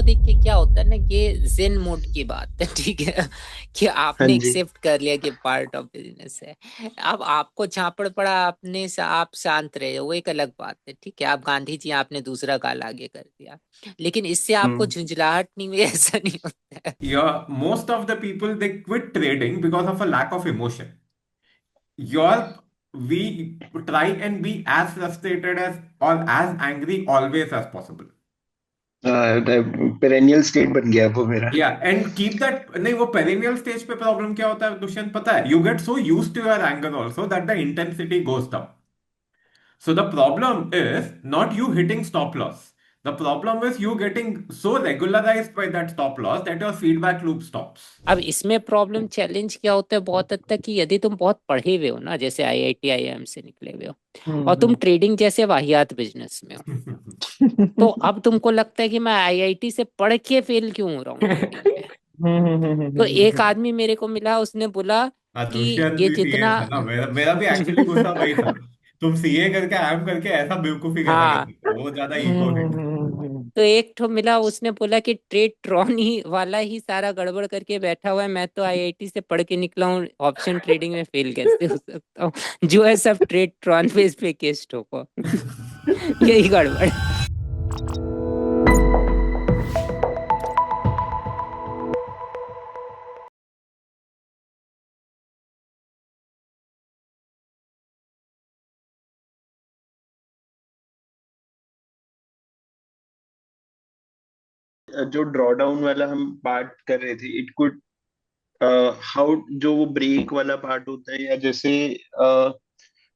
देखिए क्या होता है ना, ये जेन मोड की बात है, ठीक है, कि हाँ आपने जी। एक्सेप्ट कर लिया कि पार्ट ऑफ बिजनेस है। अब आपको झापड़ पड़ा, आपने आप शांत रहे, वो एक अलग बात है, ठीक है, आप गांधी जी, आपने दूसरा गाल आगे कर दिया, लेकिन इससे आपको हम्म। झुंझलाहट नहीं हुई? ऐसा नहीं होता है। Yeah, most of the people they quit trading because of a lack of emotion. Your we try and be as frustrated as or as angry always as possible. Perennial state बन गया वो मेरा। Yeah, and keep that. नहीं वो perennial stage पे problem क्या होता है दुष्यंत पता है? You get so used to your anger also that the intensity goes down. So the problem is not you hitting stop loss. The problem is you getting so regularized by that stop loss that your feedback loop stops. अब इसमें problem challenge क्या होता है बहुत हद तक, कि यदि तुम बहुत पढ़े हुए हो ना, जैसे आईआईटी आईआईएम से निकले हुए हो, और तुम हम्म। ट्रेडिंग जैसे वाहियात बिजनेस में हो, तो अब तुमको लगता है कि मैं आईआईटी से पढ़ के फेल क्यों हो रहा हूँ ट्रेडिंग में। तो एक आदमी मेरे को मिला, उसने बोला कि दुष्यंत ये भी सीए जितना था ना, मेरा भी एक्चुअली गुस्सा वही था। तुम सीए करके आईएम करके ऐसा बेवकूफी कैसा कर हाँ, सकते हो? वो ज्यादा ईगो हिट। तो एक ठो मिला, उसने बोला कि ट्रेड ट्रॉन ही वाला ही सारा गड़बड़ करके बैठा हुआ है, मैं तो आईआईटी से पढ़ के निकला हूँ, ऑप्शन ट्रेडिंग में फेल कैसे हो सकता हूँ, जो है सब ट्रेड ट्रॉन पे इस पे केस ठोको। यही गड़बड़ है। जो ड्रॉ डाउन वाला हम बात कर रहे थे, इट कुड हाउ, जो वो ब्रेक वाला पार्ट होता है, या जैसे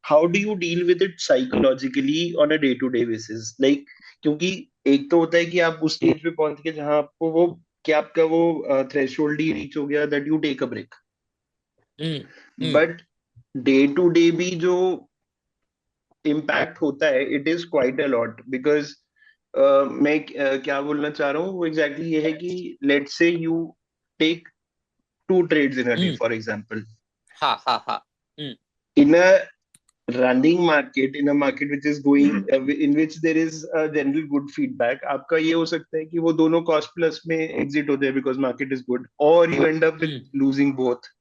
how do you deal with it psychologically on a day to day basis, like, क्योंकि एक तो होता है कि आप उस स्टेज पे पहुंच के जहां आपको वो, कि आपका वो थ्रेशोल्ड ही रीच हो गया, that you take a break. Hmm. Hmm. But day to day भी जो इम्पैक्ट होता है, it is quite a lot, because मैं क्या बोलना चाह रहा हूँ वो एग्जैक्टली ये है कि let's say you take two trades in a day, hmm. for example. हाँ हाँ हाँ। हम्म। In a running market, in a market which is going, in which there is a general good feedback, आपका ये हो सकता है कि वो दोनों cost plus में exit हो जाए because market is good, or you end up with hmm. losing both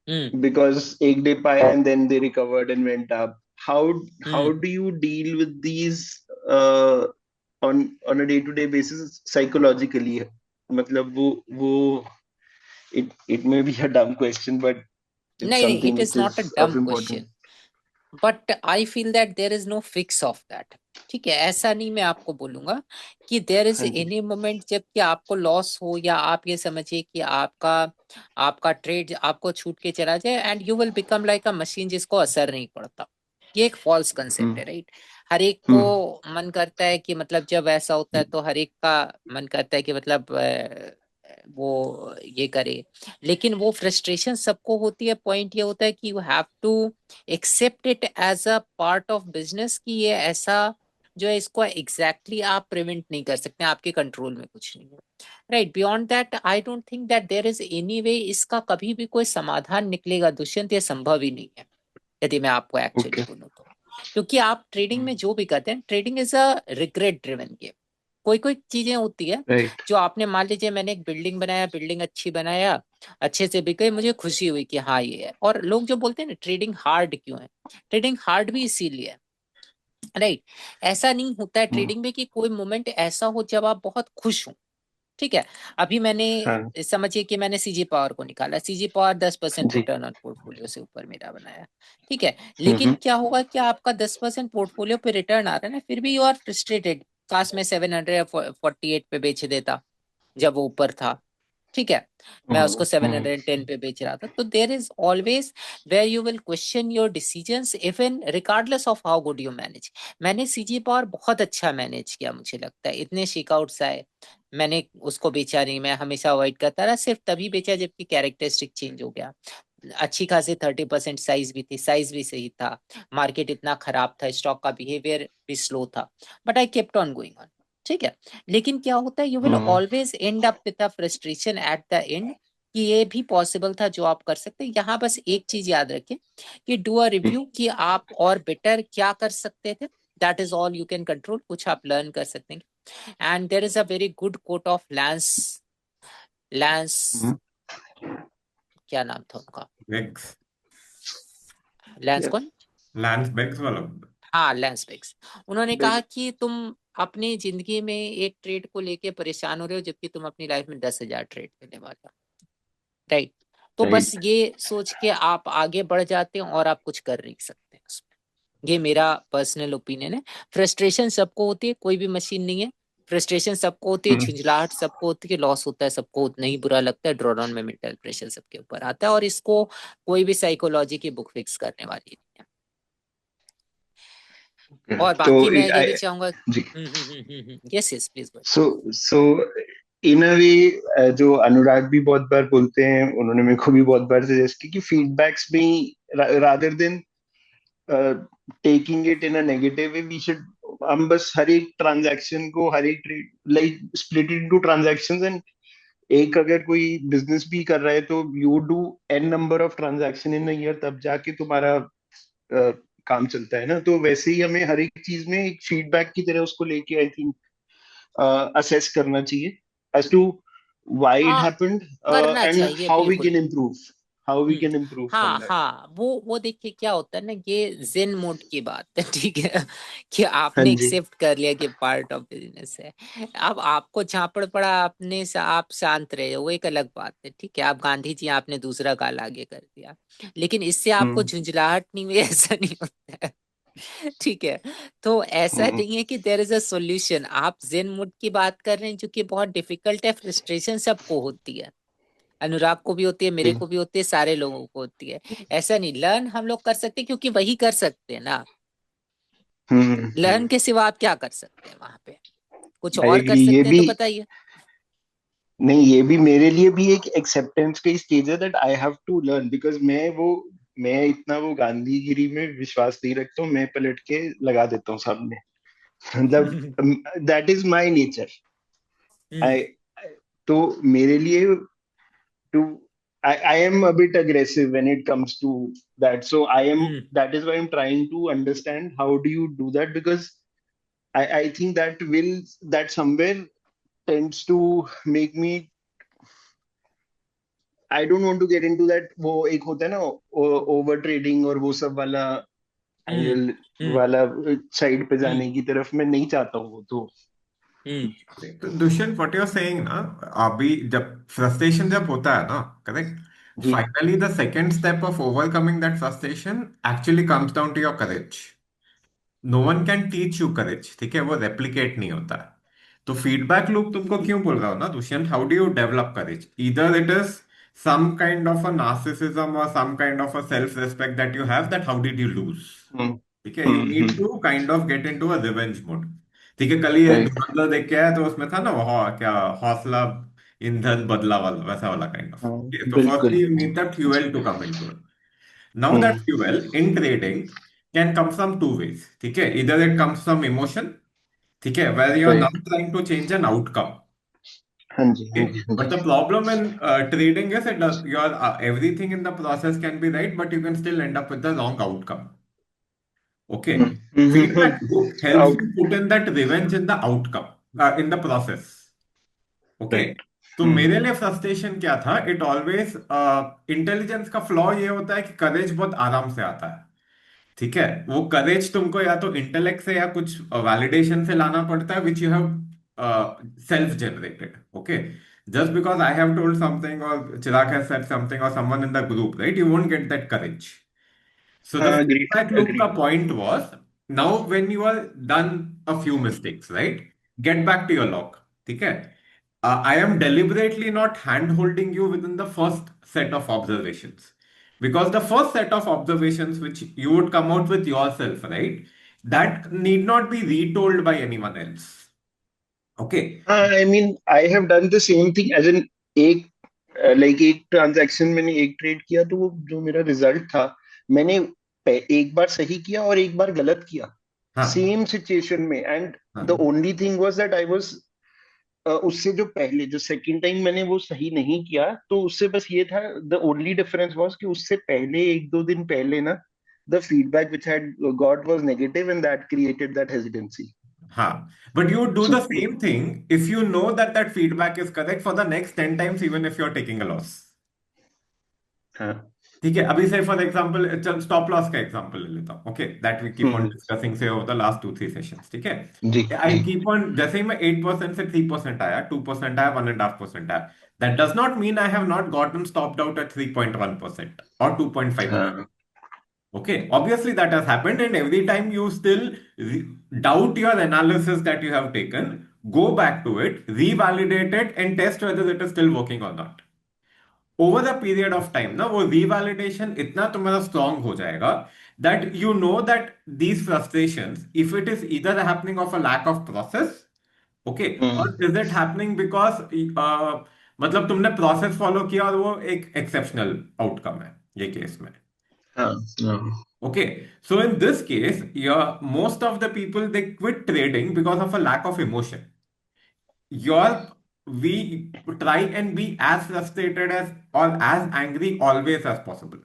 hmm. because एक day पाया and then they recovered and went up. How hmm. do you deal with these uh, on a day to day basis psychologically? मतलब वो it may be a dumb question, but it's नहीं नहीं, something it is which not a is dumb of question, importance. But I feel that there is no fix of that. ठीक है, ऐसा नहीं मैं आपको बोलूंगा कि देर इज हाँ जी। एनी मोमेंट जब कि आपको लॉस हो, या आप ये समझिए कि आपका आपका ट्रेड आपको छूट के चला जाए and you will become like a machine जिसको असर नहीं पड़ता। ये एक फॉल्स कंसेप्ट है, हम्म। राइट। हर एक को हम्म। मन करता है कि मतलब जब ऐसा होता है तो हर एक का मन करता है कि मतलब वो ये करे, लेकिन वो फ्रस्ट्रेशन सबको होती है। पॉइंट ये होता है कि you have to accept it as a part of business, कि ये ऐसा जो है, इसको एग्जैक्टली आप प्रिवेंट नहीं कर सकते, आपके कंट्रोल में कुछ नहीं है, right. Beyond that I don't think that there is any way इसका कभी भी कोई समाधान निकलेगा दुष्यंत, ये संभव ही नहीं है, यदि मैं आपको एक्चुअली ओके। बोलूँ तो। क्योंकि आप ट्रेडिंग में जो भी करते हैं, trading is a regret driven game. कोई कोई चीजें होती है राइट। जो आपने, मान लीजिए मैंने एक बिल्डिंग बनाया, बिल्डिंग अच्छी बनाया, अच्छे से बिक गई, मुझे खुशी हुई कि हाँ ये है। और लोग जो बोलते हैं ना ट्रेडिंग हार्ड क्यों है, ट्रेडिंग हार्ड भी इसीलिए है, राइट। ऐसा नहीं होता है हम्म। ट्रेडिंग में कि कोई मोमेंट ऐसा हो जब आप बहुत खुश हो। ठीक है, अभी मैंने, हाँ समझिए कि मैंने सीजी पावर को निकाला, सीजी पावर 10% जी। रिटर्न ऑन पोर्टफोलियो से ऊपर मेरा बनाया। ठीक है, हम्म। लेकिन क्या होगा कि आपका 10% पोर्टफोलियो पे रिटर्न आ रहा है ना, फिर भी यू आर फ्रस्ट्रेटेड, काश मैं 748 पे बेच देता जब वो ऊपर था। ठीक है, मैं उसको हम्म। 710 पे बेच रहा था। तो there is always wear you will question your decisions even regardless of how good you manage. मैंने सीजी पावर बहुत अच्छा मैनेज किया, मुझे लगता है इतने शेकआउट्स आए, मैंने उसको बेचा नहीं, मैं हमेशा अवॉइड करता रहा, सिर्फ तभी बेचा जबकि कैरेक्टरिस्टिक चेंज हो गया। अच्छी खासी 30% साइज भी थी, साइज भी सही था, मार्केट इतना खराब था, स्टॉक का बिहेवियर भी स्लो था, but I kept on going on. ठीक है, लेकिन क्या होता है, you will hmm. Always and up with a frustration at the end, कि ये भी पॉसिबल था जो आप कर सकते हैं। यहाँ बस एक चीज याद रखें कि डू अ रिव्यू, कि आप और बेटर क्या कर सकते थे, that is all you can control. कुछ आप लर्न कर सकते हैं, and there is a very good quote of Lance Lance क्या नाम था उनका, Vex. Lance Yes. कौन, Lance Bex वाला। हाँ लैंस बिग्स। उन्होंने कहा Big. कि तुम अपनी जिंदगी में एक ट्रेड को लेके परेशान हो रहे हो जबकि तुम अपनी लाइफ में 10,000 ट्रेड करने वाले हो, राइट। तो Right. बस ये सोच के आप आगे बढ़ जाते हो और आप कुछ कर नहीं सकते उसमें। ये मेरा पर्सनल ओपिनियन है। फ्रस्ट्रेशन सबको होती है, कोई भी मशीन नहीं है। फ्रस्ट्रेशन सबको होती है, झुंझलाहट सबको होती है, लॉस होता है सबको उतना ही बुरा लगता है, ड्रॉडाउन में मेंटल प्रेशर सबके ऊपर आता है, और इसको कोई भी साइकोलॉजी की बुक फिक्स करने वाली नहीं है। Okay. और तो बाकी मैं ये भी I, चाहूंगा, जी, यस यस प्लीज गो। सो इन अ वे जो अनुराग भी बहुत बार बोलते हैं, उन्होंने मेरे को भी बहुत बार सजेस्ट की कि फीडबैक्स में rather than taking it in a negative way we should, हम बस हर एक ट्रांजैक्शन को, हर एक trade like split it into transactions, and एक अगर कोई बिजनेस भी कर रहा है तो you do a number of transaction in a year, तब जाके तुम्हारा काम चलता है ना। तो वैसे ही हमें हर एक चीज में एक फीडबैक की तरह उसको लेके आई थिंक assess करना चाहिए as to why it हाँ happened, करना and चाहिए how we बिल्कुल। can improve, how we hmm can improve from हाँ that. हाँ, वो देखिए क्या होता है ना, ये जेन मोड की बात है, ठीक है कि हाँ आपने जी। एक्सेप्ट कर लिया कि पार्ट ऑफ बिजनेस है। अब आपको झापड़ पड़ा, आपने आप शांत रहे, वो एक अलग बात है, ठीक है, आप गांधी जी, आपने दूसरा गाल आगे कर दिया, लेकिन इससे आपको हम्म झुंझलाहट नहीं हुई, ऐसा नहीं होता है। ठीक है, तो ऐसा हम्म नहीं है कि देयर इज अ सॉल्यूशन। आप जेन मोड की बात कर रहे हैं जो कि बहुत डिफिकल्ट है, फ्रस्ट्रेशन सबको होती है, अनुराग को भी होती है, मेरे जी। को भी होती है, सारे लोगों को होती है। ऐसा नहीं, लर्न हम लोग कर सकते हैं क्योंकि वही कर सकते हैं ना। लर्न के सिवा आप क्या कर सकते हैं वहां पे, कुछ आई और कर एग्री। ये सकते हैं भी तो बताइए। नहीं, ये भी मेरे लिए भी एक एक्सेप्टेंस का स्टेज है that I have to learn, because मैं इतना वो गांधीगिरी में विश्वास नहीं रखता हूँ, मैं पलट के लगा देता हूँ सामने। मतलब दैट इज माय नेचर। हम्म आई तो मेरे लिए to I am a bit aggressive when it comes to that. So hmm that is why I'm trying to understand how do you do that, because I think that somewhere tends to make me, I don't want to get into that, वो एक होता है ना over trading और वो सब वाला हम्म angle हम्म वाला साइड पे हम्म जाने की तरफ मैं नहीं चाहता हूँ वो तो। हम्म तो Dushyant, what you are saying ना, अभी जब फ्रस्ट्रेशन जब होता है ना, करेक्ट, जी। Finally the second step of overcoming that frustration actually comes down to your courage. No one can teach you courage, ठीक है, वो रेप्लिकेट नहीं होता है। तो फीडबैक लूप तुमको क्यों बोल रहा हो ना Dushyant, how do you develop courage? Either it is some kind of a narcissism or some kind of a self respect that you have, that how did you lose, hmm ठीक है, you need to kind of get into a revenge mode. ठीक है, कल ये right. धुरंधर देख के आया तो उसमें था ना वो क्या, हौसला ईंधन बदला वाला, वैसा वाला काइंड ऑफ। हाँ तो बिल्कुल। Firstly you need that fuel to come into it. Now that hmm fuel in trading can come from two ways, ठीक है, इधर इट कम्स फ्रॉम इमोशन, ठीक है, where you are right. Not trying to change an outcome. हाँ जी हाँ Okay. जी हाँ But जी। the problem in trading is that your everything in the process can be right, but you can still end up with the wrong outcome. Okay. Feedback loop helps out. you put in that revenge in the outcome, in the process. Okay. Right. तो मेरे लिए frustration क्या था, it always, intelligence का flaw ये होता है कि करेज बहुत आराम से आता है, ठीक है, वो करेज तुमको या तो इंटेलेक्ट से या कुछ वैलिडेशन से लाना पड़ता है, which you have self generated. Okay, just because I have told something और चिराग हैज सेड समथिंग और someone in the group, right, you won't get that courage. So हाँ the agreed feedback loop ka agreed. point was, now when you are done a few mistakes, right? Get back to your log. ठीक है? I am deliberately not hand holding you within the first set of observations. Because the first set of observations which you would come out with yourself, right? That need not be retold by anyone else. Okay. हाँ I mean I have done the same thing as an, एक एक transaction मैंने एक trade किया तो वो जो मेरा रिजल्ट था, मैंने एक बार सही किया और एक बार गलत किया हाँ सेम सिचुएशन में, एंड द हाँ only thing was that I was, उससे जो पहले जो सेकंड टाइम मैंने वो सही नहीं किया तो उससे बस ये था, द ओनली डिफरेंस वाज कि उससे पहले एक दो दिन पहले ना the feedback which had got was negative and that created that hesitancy. हाँ, but you would do the same thing if you know that that feedback is correct for the next 10 times, even if you're taking a loss. हाँ. ठीक है, अभी से for example चल stop loss का example ले लेता हूँ, okay, that we keep on hmm. Discussing से ओवर द लास्ट 2-3 सेशंस, ठीक है। जी. आई जी. कीप ऑन, जैसे ही मैं 8% से 3% आया, 2% आया, 1.5% आया, that does not mean I have not gotten stopped out at 3.1% और 2.5%. हाँ. Okay, obviously that has happened, and every time you still doubt your analysis that you have taken, go back to it, revalidate it, and test whether it is still working or not. Over the period of time, ना वो revalidation इतना तुम्हारा strong हो जाएगा that you know that these frustrations, if it is either happening of a lack of process, okay, or hmm. is it happening because मतलब तुमने process follow किया और वो एक exceptional outcome है ये केस में. हाँ. हाँ. Okay, so in this case, yeah, most of the people they quit trading because of a lack of emotion. Your We try and be as frustrated as or as angry always as possible.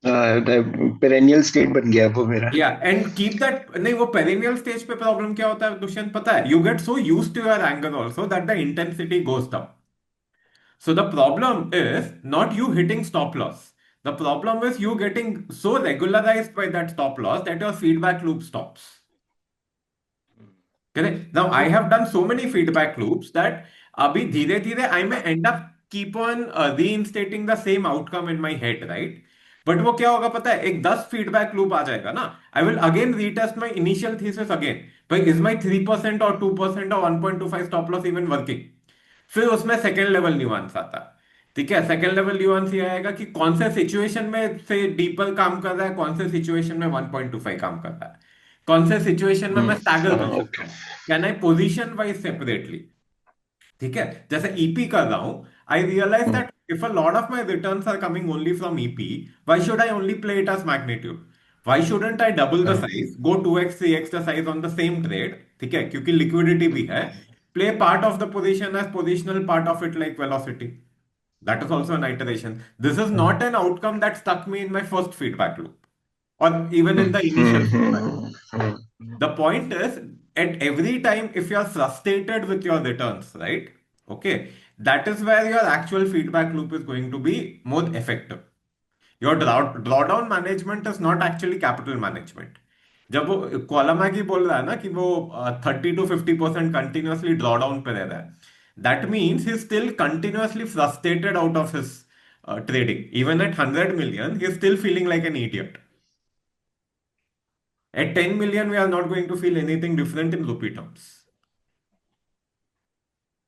Perennial state बन गया वो मेरा. Yeah, and keep that. नहीं, वो perennial stage पे problem क्या होता है दुष्यंत पता है? You get so used to your anger also that the intensity goes down. So the problem is not you hitting stop loss. The problem is you getting so regularized by that stop loss that your feedback loop stops. Correct. Now I have done so many feedback loops that abhi धीरे धीरे I may end up keep on reinstating the same outcome in my head, right? But वो क्या होगा पता है, एक 10 feedback loop आ जाएगा ना, I will again retest my initial thesis again, भाई इज माई 3% और 2% और 1.25 स्टॉप लॉस इवन वर्किंग। फिर उसमें सेकेंड लेवल न्यूआंस आता है, ठीक है। सेकेंड लेवल न्यूआंस ये आएगा कि कौन से सिचुएशन में से डीपर काम कर रहा है, कौन से सिचुएशन में 1.25 काम कर रहा है, कौन से सिचुएशन में मैं स्टैगर कर सकता ओके. हूँ, can I position wise separately, ठीक है। जैसे ईपी कर रहा हूं, I realise that if a lot of my returns are coming only from EP, why should I only play it as magnitude? Why shouldn't I double the size, go 2x 3x the size on the same trade, ठीक है, क्योंकि liquidity भी है, play part of the position as positional part of it like velocity. That is also an iteration. This is not an outcome that stuck me in my first feedback loop or even in the initial feedback loop. The point is, at every time, if you are frustrated with your returns, right? Okay, that is where your actual feedback loop is going to be more effective. Your drawdown management is not actually capital management. जब वो कोलामागी बोल रहा है ना कि वो 30 to 50% continuously drawdown पे रह रहा है, that means he still continuously frustrated out of his trading. Even at 100 million, he is still feeling like an idiot. At 10 million, we are not going to feel anything different in rupee terms.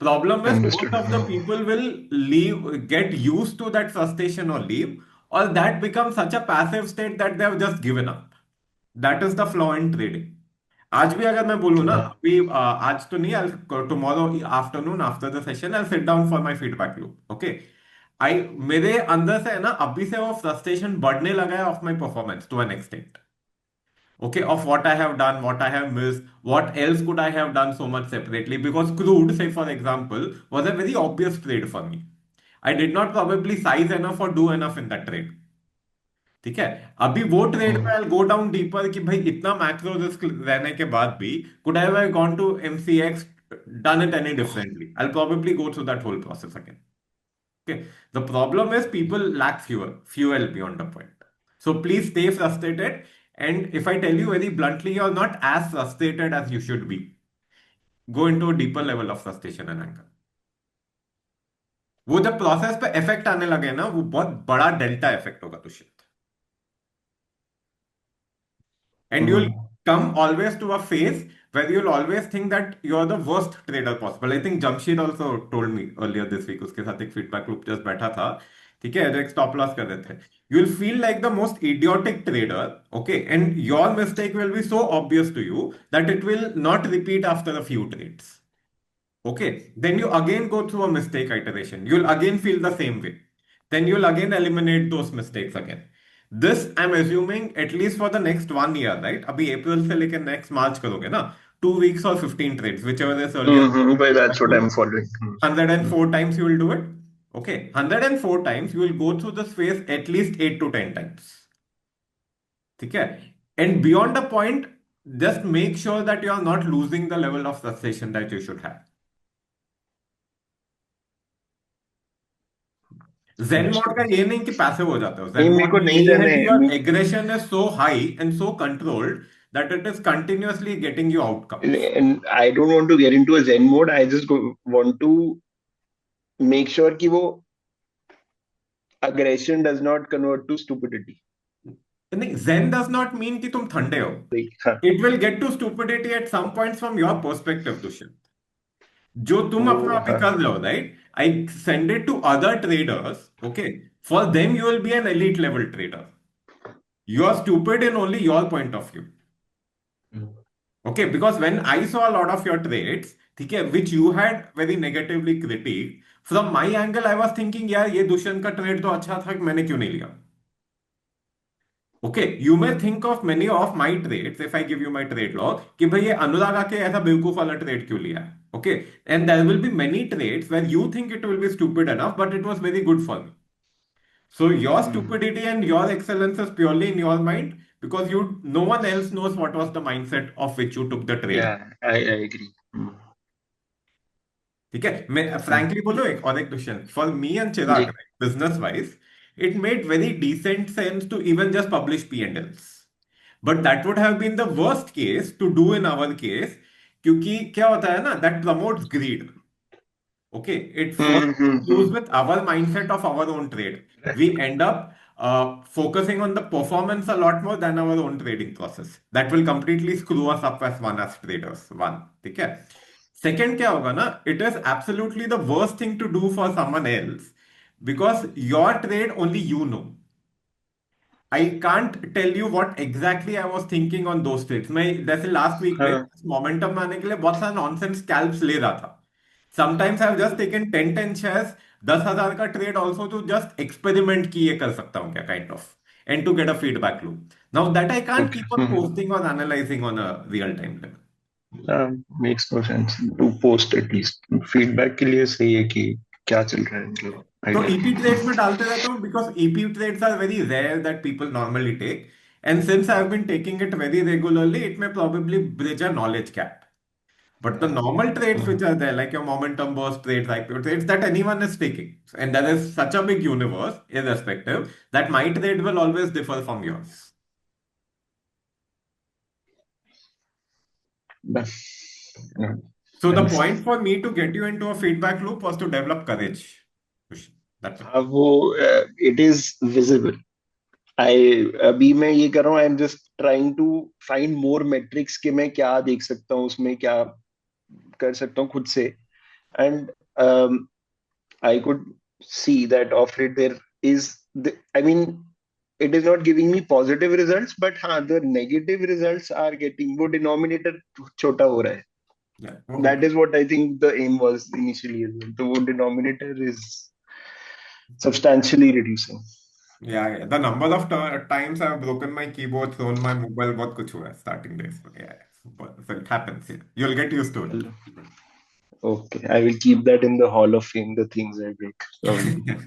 Problem is, most understood. of the people will leave, get used to that frustration or leave, or that becomes such a passive state that they have just given up. That is the flaw in trading. आज भी अगर मैं बोलूँ ना, अभी आज तो नहीं, tomorrow afternoon after the session I sit down for my feedback loop, okay. आई मेरे अंदर से है ना अभी से वो फ्रस्ट्रेशन बढ़ने लगा है of my performance to an extent, okay, of what I have done, what I have missed, what else could I have done so much separately, because crude, say for example, was a very obvious trade for me. I did not probably size enough or do enough in that trade, ठीक है। अभी वो trade में आई go down deeper कि भाई इतना macro risk रहने के बाद भी could I have gone to MCX, done it any differently, I probably go through that whole process again. Okay, the problem is people lack fuel beyond the point. So please stay frustrated. And if I tell you very bluntly, you're not as frustrated as you should be. Go into a deeper level of frustration and anger. वो जब process पे effect आने लगे ना, वो बहुत बड़ा delta effect होगा Dushyant. And you'll come always to a phase where you'll always think that you're the worst trader possible. I think Jamshid also told me earlier this week, उसके साथ एक feedback loop just बैठा था, ठीक है, जो एक stop loss कर रहे थे. You'll feel like the most idiotic trader, okay, and your mistake will be so obvious to you that it will not repeat after a few trades. Okay, then you again go through a mistake iteration. You'll again feel the same way. Then you'll again eliminate those mistakes again. This I'm assuming at least for the next 1 year, right? अभी अप्रैल से लेकर next मार्च करोगे ना, 2 weeks or 15 trades, whichever is earlier. But that's what I'm following. 104 times you will do it. Okay, 104 times you will go through this phase at least 8 to 10 times. ठीक है, and beyond the point, just make sure that you are not losing the level of frustration that you should have. Zen mode का ये नहीं कि passive हो जाते हो, नहीं, zen मेरे मोड को में नहीं ये जाना है कि है। Your aggression is so high and so controlled that it is continuously getting you outcomes. And I don't want to get into a Zen mode. I just want to make sure कि वो aggression does not convert to stupidity. नहीं, zen does not mean कि तुम ठंडे हो. Like, हाँ, It will get to stupidity at some points from your perspective, Dushyant. जो तुम अपना वो अभी हाँ, कर रहे हो, right? I send it to other traders, okay? For them you will be an elite level trader. You are stupid in only your point of view. Okay, because when I saw a lot of your trades, ठीक है, which you had very negatively critiqued, from my angle I was thinking यार ये दुष्यंत का trade तो अच्छा था, मैंने क्यों नहीं लिया? Okay, you may think of many of my trades if I give you my trade log कि भाई ये अनुराग आके ऐसा बेवकूफ वाला ट्रेड क्यों लिया है? Okay, and there will be many trades where you think it will be stupid enough, but it was very good for me. So your stupidity and your excellence is purely in your mind because no one else knows what was the mindset of which you took the trade. yeah, I agree. ठीक है, मैं frankly बोलो एक और एक question for me and जी, Chirag, business wise it made very decent sense to even just publish P&Ls, but that would have been the worst case to do in our case, क्योंकि क्या होता है ना, that promotes greed. Okay, it first goes with our mindset of our own trade. We end up focusing on the performance a lot more than our own trading process. That will completely screw us up as traders. One, ठीक है. Second क्या होगा ना? It is absolutely the worst thing to do for someone else because your trade only you know. I can't tell you what exactly I was thinking on those trades. मैं जैसे last week में हाँ, momentum में आने के लिए बहुत सारा नॉनसेंस स्कैल्प्स ले रहा था. Sometimes I have just taken 10 shares, 10,000 का trade also to just experiment की ये कर सकता हूँ क्या, kind of, and to get a feedback loop. Now that I can't keep on okay. Posting और analysing on a real time level. Makes no sense to post at least. Feedback के लिए सही है कि क्या चल रहा है, मतलब तो आइडिया. ईपी ट्रेड्स में डालते रहता हूँ because EP trades are very rare that people normally take, and since I have been taking it very regularly it may probably bridge a knowledge gap. But the normal trades which are there, like your momentum burst trades, IPO trades, that anyone is taking. And there is such a big universe, irrespective, that my trade will always differ from yours. बस. So the point for me to get you into a feedback loop was to develop courage. That's it. अब वो it is visible. आई अभी मैं ये कर रहा हूँ, I am just trying to find more metrics कि मैं क्या देख सकता हूँ उसमें, क्या कर सकता हूँ खुद से. And I could see that of it there is I mean it is not giving me positive results, but हाँ, the negative results are getting, वो denominator छोटा हो रहा है. Yeah. That is what I think the aim was initially as well. तो वो denominator is substantially reducing. Yeah. The number of times I've broken my keyboard, thrown my mobile, बहुत कुछ हुआ है starting days. Yeah. So it happens. Yeah. You'll get used to it. Okay, I will keep that in the hall of fame, the things I break probably.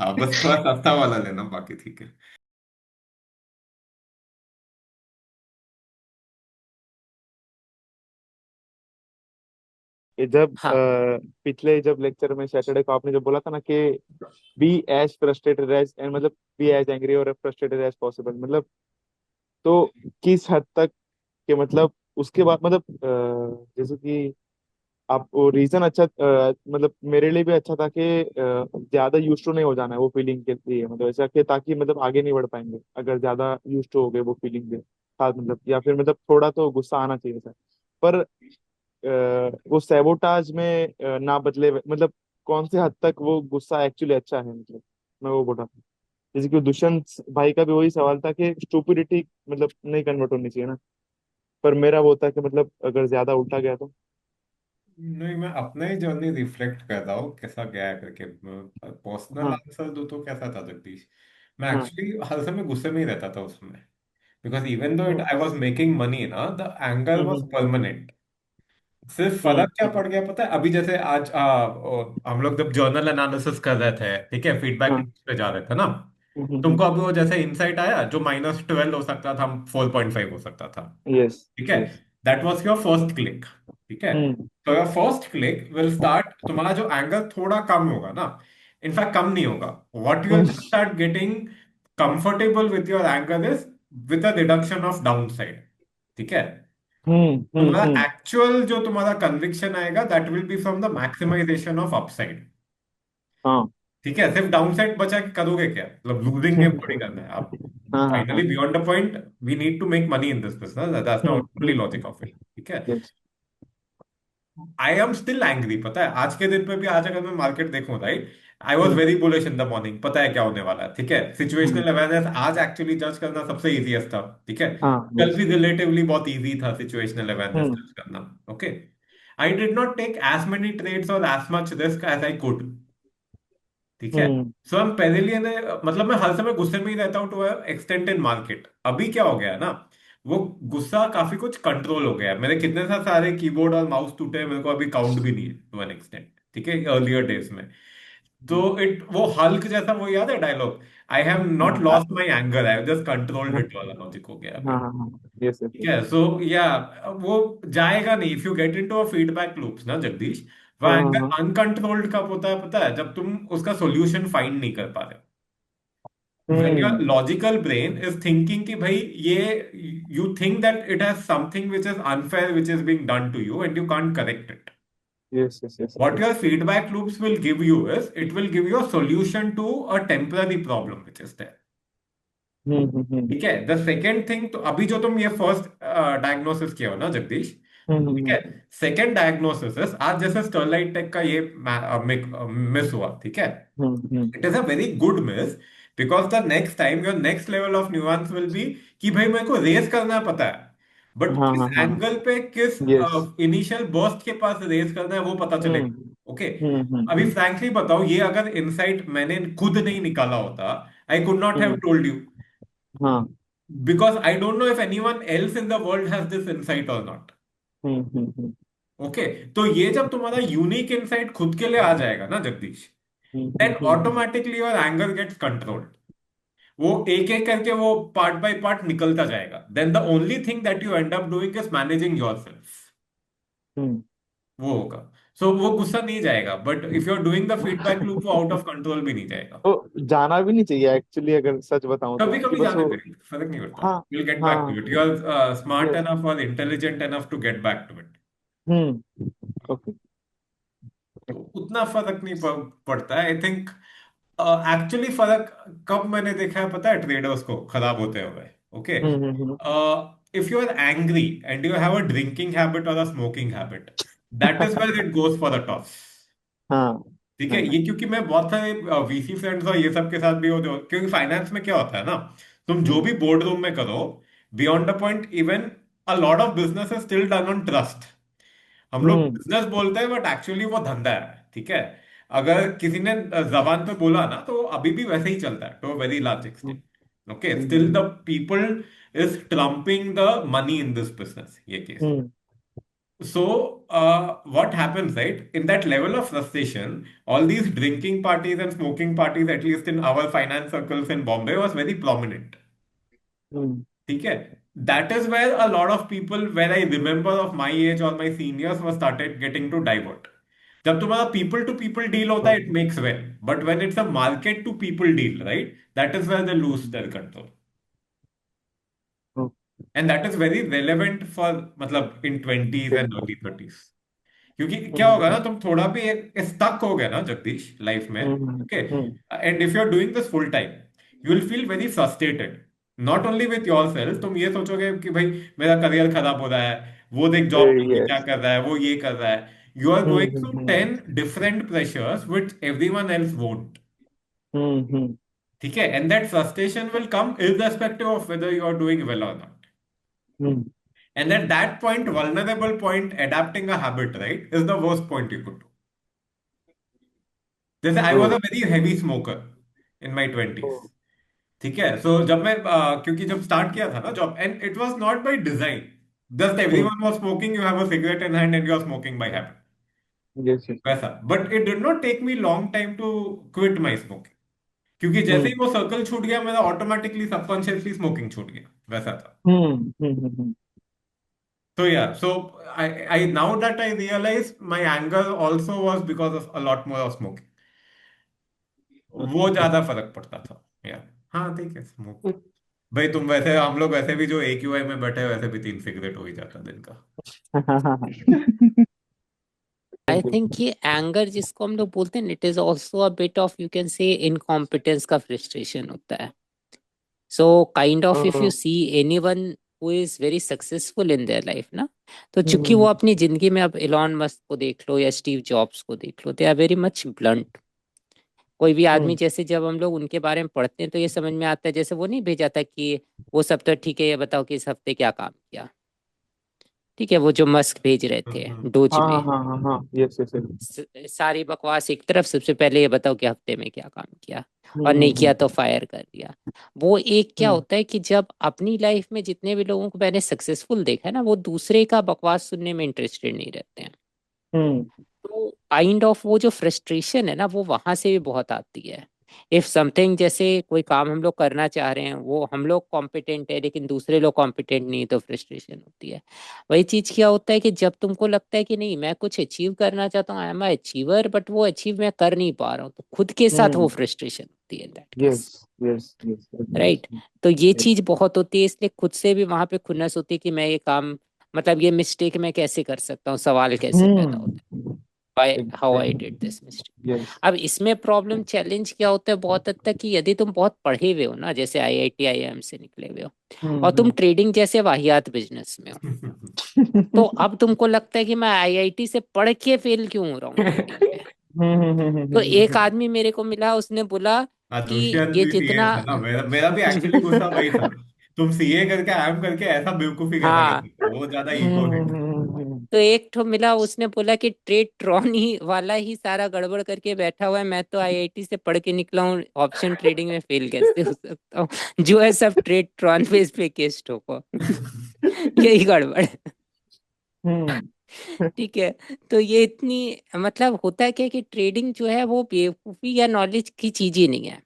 हाँ, बस थोड़ा सस्ता वाला लेना, बाकी ठीक है. ये जब हाँ पिछले जब लेक्चर में सैटरडे को आपने जब बोला था ना कि be as frustrated as and मतलब बी एज एंग्री और फ्रस्ट्रेटेड एज पॉसिबल, मतलब तो किस हद तक के मतलब उसके बाद मतलब जैसे कि आप वो रीजन अच्छा मतलब मेरे लिए भी अच्छा था कि ज्यादा यूज टू नहीं हो जाना है वो फीलिंग के लिए, मतलब ऐसा कि ताकि मतलब आगे नहीं बढ़ पाएंगे अगर ज्यादा यूज टू हो गए वो फीलिंग के साथ, मतलब या फिर मतलब थोड़ा तो गुस्सा आना चाहिए था, पर वो सैबोटाज में ना बदले मतलब कौन से हद तक वो गुस्सा एक्चुअली अच्छा है, मतलब मैं वो बोल रहा था. जैसे कि दुष्यंत भाई का भी वही सवाल था कि स्टुपिडिटी मतलब नहीं कन्वर्ट होनी चाहिए ना, पर मेरा वो था कि मतलब अगर ज्यादा उल्टा गया तो. नहीं, मैं अपना ही जर्नी रिफ्लेक्ट कर रहा हूँ कैसा गया है करके. पर्सनल हाँ आंसर दो तो कैसा था जगदीश, मैं हाँ एक्चुअली हर समय गुस्से में ही रहता था उसमें. बिकॉज इवन दो इट हाँ आई वॉज मेकिंग मनी ना, the anger was hmm permanent. सिर्फ हम्म फर्क क्या पड़ गया पता है, अभी जैसे आज हम लोग जब जर्नल एनालिसिस कर रहे थे, ठीक है, फीडबैक हाँ पे जा रहे थे ना, तुमको अब वो जैसे इंसाइट आया जो -12 हो सकता था, 4.5 हो सकता था, यस ठीक है, yes. That was your first click, ठीक है। हम्म तो your first click will start, तुम्हारा जो एंगल थोड़ा कम होगा ना, इनफैक्ट कम नहीं होगा, what you will start getting comfortable with your angle is with a reduction of downside, ठीक है। तुम्हारा हम्म। एक्चुअल जो तुम्हारा कन्विक्शन आएगा that will be from the maximization of upside, हाँ ठीक है। सिर्फ डाउन साइड बचा के करोगे क्या, मतलब लूजिंग गेम थोड़ी करना है आप। हाँ हाँ फाइनली हाँ। Beyond the point we need to make money in this business, that's the only logic of it, ठीक है। Yes. I am still angry, पता है आज के दिन पे भी, आज अगर मैं मार्केट देखूं right, I was very bullish in the morning, पता है क्या होने वाला है, ठीक है। सिचुएशनल अवेयरनेस आज एक्चुअली जज करना सबसे इजीएस्ट था, ठीक है। हाँ कल यस। भी रिलेटिवली बहुत इजी था सिचुएशनल अवेयरनेस जज करना, okay. I did not take as many trades और as much risk as I could, ठीक है। हम्म सो हम पहले लिए ने, मतलब मैं हर समय गुस्से में ही रहता हूँ टू एक्सटेंट इन मार्केट। अभी क्या हो गया है ना, वो गुस्सा काफी कुछ कंट्रोल हो गया है। मेरे कितने सारे कीबोर्ड और माउस टूटे हैं, मेरे को अभी काउंट भी नहीं है टू एन एक्सटेंट, ठीक है, अर्लियर डेज में। तो इट वो हल्क जैसा, वो याद है dialogue, I have not lost my anger, I have just controlled it वाला लॉजिक हो गया हाँ अभी, हाँ हाँ। यस यस ठीक यस। है। सो या वो जाएगा नहीं, if you get into a feedback loops ना जगदीश, वो हाँ हाँ एंगर हाँ। अनकंट्रोल्ड कब होता है पता है, जब तुम उसका सॉल्यूशन फाइंड नहीं कर पा रहे हो। When your hmm. logical brain is thinking कि भाई ये, you think that it has something which is unfair which is being done to you and you can't correct it. Yes yes yes What yes. your feedback loops will give you is it will give you a solution to a temporary problem which is there. हम्म। ठीक है, the second thing, तो अभी जो तुम ये first diagnosis किया हो ना जगदीश, ठीक है, हम्म। सेकेंड डायग्नोसिस आज जैसे स्टरलाइट टेक का ये मिस हुआ, ठीक है, हम्म। It is a very good miss, because the next time your next level of nuance will be कि भाई मेरे को रेस करना है, पता है, बट हाँ किस हाँ हाँ। एंगल पे, किस यस। इनिशियल बर्स्ट के पास रेस करना है वो पता चलेगा, हम्म ओके। अभी फ्रैंकली बताओ, ये अगर इनसाइट मैंने खुद नहीं निकाला होता, I could not have hmm. Told you, हाँ। Because I don't know if anyone else in the world has this insight or not, हम्म। ओके। तो ये जब तुम्हारा यूनिक इनसाइट खुद के लिए आ जाएगा ना Jagdish, then hmm. Automatically your anger gets controlled, वो एक एक करके वो पार्ट बाय पार्ट निकलता जाएगा, then the only thing that you end up doing is managing yourself, hmm. वो होगा। सो वो गुस्सा नहीं जाएगा, but if you are doing the feedback loop वो आउट ऑफ कंट्रोल भी नहीं जाएगा। तो जाना भी नहीं चाहिए एक्चुअली, अगर सच बताऊं तो, कभी कि कभी बस जाने वो। दे, फर्क नहीं पड़ता, हाँ विल गेट बैक टू हाँ। It, you are smart yes. Enough और intelligent enough to get back to it. Okay. तो उतना फर्क नहीं पड़ता है, आई थिंक। एक्चुअली फर्क कब मैंने देखा है पता है ट्रेडर्स को खराब होते हुए, okay. Hmm. If you are angry and you have a drinking habit और a smoking habit, that is where it goes for the toss, हाँ ठीक है। हाँ। ये क्योंकि मैं बहुत सारे वीसी फ्रेंड्स और ये सब के साथ भी होते हो, क्योंकि फाइनेंस में क्या होता है ना, तुम जो हम्म भी बोर्ड रूम में करो, beyond the point, even a lot of business is still done on trust. हम लोग हम्म बिजनेस बोलते हैं बट एक्चुअली वो धंधा है, ठीक है। अगर किसी ने जबान पे बोला ना तो अभी भी वैसे ही चलता है to very large extent, okay. Still the hmm people is trumping the money in this business, ये केस। Hmm So, what happens, right? In that level of frustration, all these drinking parties and smoking parties, at least in our finance circles in Bombay, was very prominent. हम्म ठीक है? That is where a lot of people, where I remember of my age or my seniors, were started getting to divert. जब तुम्हारा people to people deal होता है, it makes well. But when it's a market to people deal, right? That is where they lose their control. And that is very relevant for, मतलब, in 20s okay. and early 30s. क्योंकि क्या होगा ना, तुम थोड़ा भी stuck हो गए ना जगदीश लाइफ में, okay, hmm. And if you are doing this full time, you will feel very frustrated, not only with yourself, तुम ये सोचोगे कि भाई मेरा करियर खराब हो रहा है, वो देख जॉब क्या यस। कर रहा है, वो ये कर रहा है, you are going through hmm 10 different pressures which everyone else won't, hmm. ठीक है। And that frustration will come irrespective of whether you are doing well or not. Hmm. And at that point, vulnerable point, adapting a habit, right, is the worst point you could do. जैसे I oh was a very heavy smoker in my oh. 20s, ठीक है। सो जब मैं क्योंकि जब start किया था ना job, and it was not by design, just hmm. Everyone was smoking, you have a cigarette in hand and you are smoking by habit, yes yes. वैसा। But it did not take me long time to quit my smoking, क्योंकि जैसे ही हम्म वो circle छूट गया मेरा automatically subconsciously smoking छूट गया, वैसा था। हम्म हम्म हम्म हम्म So yeah, so I now that I realize my anger also was because of a lot more of smoking. वो ज्यादा फर्क पड़ता था यार। हाँ ठीक है, स्मोक भाई, तुम वैसे, हम लोग वैसे भी जो AQI में बैठे हैं, वैसे भी 3 सिगरेट हो ही जाता दिन का। आई बिल्कुल। थिंक ये एंगर जिसको हम लोग बोलते हैं, it is also a bit of, you can say, incompetence का फ्रस्ट्रेशन होता है। So kind of if you hmm see anyone who is very successful in their life ना, तो चूंकि वो हम्म अपनी जिंदगी में, अब इलॉन मस्क को देख लो या स्टीव जॉब्स को देख लो, they are very much blunt. कोई भी आदमी, हम्म जैसे जब हम लोग उनके बारे में पढ़ते हैं तो ये समझ में आता है, जैसे वो नहीं भेजा था कि वो सब तो ठीक है, ये बताओ कि इस हफ्ते क्या काम किया। ठीक है, वो जो मस्क भेज रहे थे डोज हाँ हाँ में, हाँ हाँ हाँ, यस यस यस। सारी बकवास एक तरफ, सबसे पहले ये बताओ कि हफ्ते में क्या काम किया, और नहीं हम्म किया तो फायर कर दिया। वो एक क्या हम्म होता है कि जब अपनी लाइफ में जितने भी लोगों को मैंने सक्सेसफुल देखा है ना, वो दूसरे का बकवास सुनने में इंटरेस्टेड नहीं रहते हैं। हम्म तो काइंड ऑफ वो जो फ्रस्ट्रेशन है ना, वो वहां से भी बहुत आती है। इफ समथिंग, जैसे कोई काम हम लोग करना चाह रहे हैं, वो हम लोग कॉम्पिटेंट है लेकिन दूसरे लोग कॉम्पिटेंट नहीं, तो फ्रस्ट्रेशन होती है। वही चीज क्या होता है कि जब तुमको लगता है कि नहीं, मैं कुछ अचीव करना चाहता हूँ, आई एम अचीवर, बट वो अचीव मैं कर नहीं पा रहा हूँ, तो खुद के साथ वो हम्म, फ्रस्ट्रेशन होती है in that yes case. Yes yes right. Yes तो ये यस। चीज बहुत होती है, इसलिए खुद से भी वहां पे खुन्नस होती है कि मैं ये काम, मतलब ये मिस्टेक मैं कैसे कर सकता हूँ, सवाल कैसे पैदा होता है, हम्म, why how I did exactly, this mistake। Yes. अब इसमें प्रॉब्लम चैलेंज क्या होता है बहुत हद तक, कि यदि तुम बहुत पढ़े हुए हो ना, जैसे IIT IIM से निकले हुए हो, और तुम हम्म ट्रेडिंग जैसे वाहियात बिजनेस में हो, तो अब तुमको लगता है कि मैं IIT से पढ़ के फेल क्यों हो रहा हूँ ट्रेडिंग में। तो एक हम्म। आदमी मेरे को मिला, उसने बोला हाँ, कि दुष्यंत ये भी सीए जितना था ना, मेरा भी एक्चुअली गुस्सा वही था। तुम सीए करके IIM करके ऐसा बेवकूफी कैसा कर हाँ, सकते हो, वो ज्यादा ईगो हिट। तो एक ठो मिला, उसने बोला कि ट्रेड ट्रॉन ही वाला ही सारा गड़बड़ करके बैठा हुआ है, मैं तो IIT से पढ़ के निकला हूँ, ऑप्शन ट्रेडिंग में फेल कैसे हो सकता हूँ, जो है सब ट्रेड ट्रॉन बेस पे केस ठोको। यही गड़बड़ है। हम्म ठीक है। तो ये इतनी, मतलब होता है क्या कि ट्रेडिंग जो है वो बेवकूफी या नॉलेज की चीज ही नहीं है।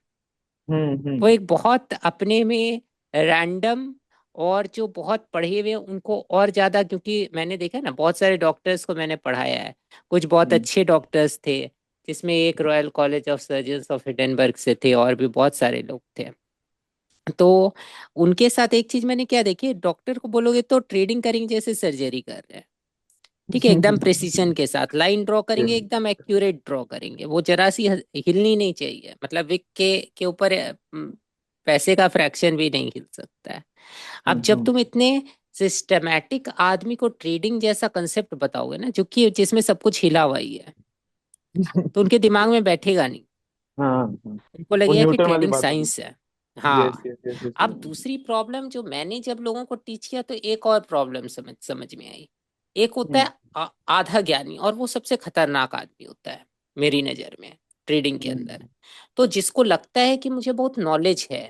वो हम्म एक बहुत अपने में रैंडम, और जो बहुत पढ़े हुए हैं उनको और ज्यादा, क्योंकि मैंने देखा है ना, बहुत सारे डॉक्टर्स को मैंने पढ़ाया है, कुछ बहुत हम्म अच्छे डॉक्टर्स थे, जिसमें एक royal college of surgeons of Hindenburg से थे, और भी बहुत सारे लोग थे। तो उनके साथ एक चीज मैंने क्या देखी, डॉक्टर को बोलोगे तो ट्रेडिंग करेंगे जैसे सर्जरी कर रहे हैं। ठीक है, एकदम प्रिसीजन के साथ लाइन ड्रॉ करेंगे, एकदम एक्यूरेट ड्रॉ करेंगे, वो जरा सी हिलनी नहीं चाहिए, मतलब विक के ऊपर पैसे का फ्रैक्शन भी नहीं हिल सकता है। अब जब हम्म तुम इतने सिस्टमैटिक आदमी को ट्रेडिंग जैसा कंसेप्ट बताओगे ना, जो कि जिसमें सब कुछ हिला हुआ ही है, तो उनके दिमाग में बैठेगा नहीं। हाँ, उनको वो लगेगा कि न्यूटन वाली ट्रेडिंग बात होगी। साइंस है। यस हाँ। Yes yes yes. अब दूसरी प्रॉब्लम जो मैंने जब लोगों को टीच किया, तो एक और प्रॉब्लम समझ समझ में आई। एक होता हम्म है आधा ज्ञानी, और वो सबसे खतरनाक आदमी होता है मेरी नजर में ट्रेडिंग के अंदर। हम्म तो जिसको लगता है कि मुझे बहुत नॉलेज है,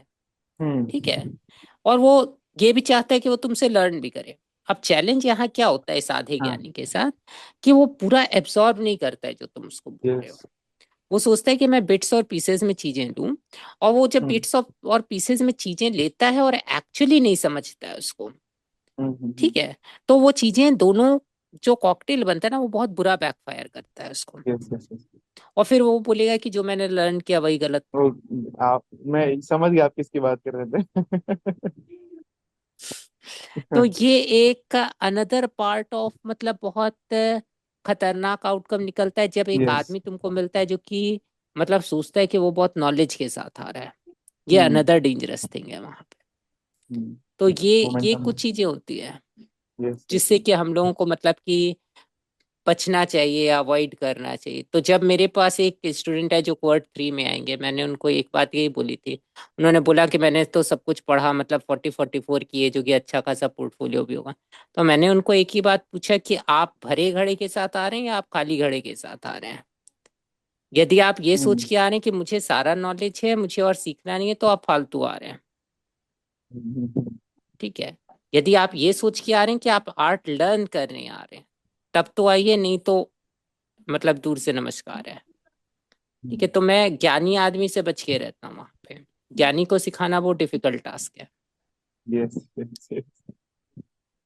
ठीक है, हम्म, और वो ये भी चाहता है कि वो तुमसे लर्न भी करे। अब चैलेंज यहाँ क्या होता है इस आधे हाँ, ज्ञानी के साथ, कि वो पूरा एब्जॉर्ब नहीं करता है जो तुम उसको बोल रहे हो। यस। वो सोचता है कि मैं बिट्स और पीसेस में चीजें लूं, और वो जब हम्म बिट्स और पीसेस में चीजें लेता है और एक्चुअली नहीं समझता है उसको, ठीक है, तो वो चीजें दोनों, जो कॉकटेल बनता है ना, वो बहुत बुरा बैकफायर करता है उसको। Yes yes yes. और फिर वो बोलेगा कि जो मैंने लर्न किया वही गलत था। वो आप, मैं समझ गया आप किसकी बात कर रहे थे। तो ये एक अनदर पार्ट ऑफ, मतलब बहुत खतरनाक आउटकम निकलता है, जब एक यस। आदमी तुमको मिलता है जो कि मतलब सोचता है कि वो बहुत नॉलेज के साथ आ रहा है। ये अनदर डेंजरस थिंग है वहां पे। तो ये मोमेंटम। कुछ चीजें होती है यस यस जिससे कि हम लोगों को, मतलब कि बचना चाहिए, अवॉइड करना चाहिए। तो जब मेरे पास एक स्टूडेंट है जो क्वार्ट 3 में आएंगे, मैंने उनको एक बात यही बोली थी। उन्होंने बोला कि मैंने तो सब कुछ पढ़ा, मतलब 40-44 किए, जो कि अच्छा खासा पोर्टफोलियो भी होगा। तो मैंने उनको एक ही बात पूछा कि आप भरे घड़े के साथ आ रहे हैं या आप खाली घड़े के साथ आ रहे हैं। यदि आप ये सोच हम्म के आ रहे हैं कि मुझे सारा नॉलेज है, मुझे और सीखना नहीं है, तो आप फालतू आ रहे हैं। ठीक है। यदि आप ये सोच के आ रहे हैं कि आप आर्ट लर्न करने आ रहे हैं, तब तो आइए, नहीं तो मतलब दूर से नमस्कार है। ठीक है, तो मैं ज्ञानी आदमी से बच के रहता हूँ वहां पे। ज्ञानी को सिखाना बहुत डिफिकल्ट टास्क है। Yes yes.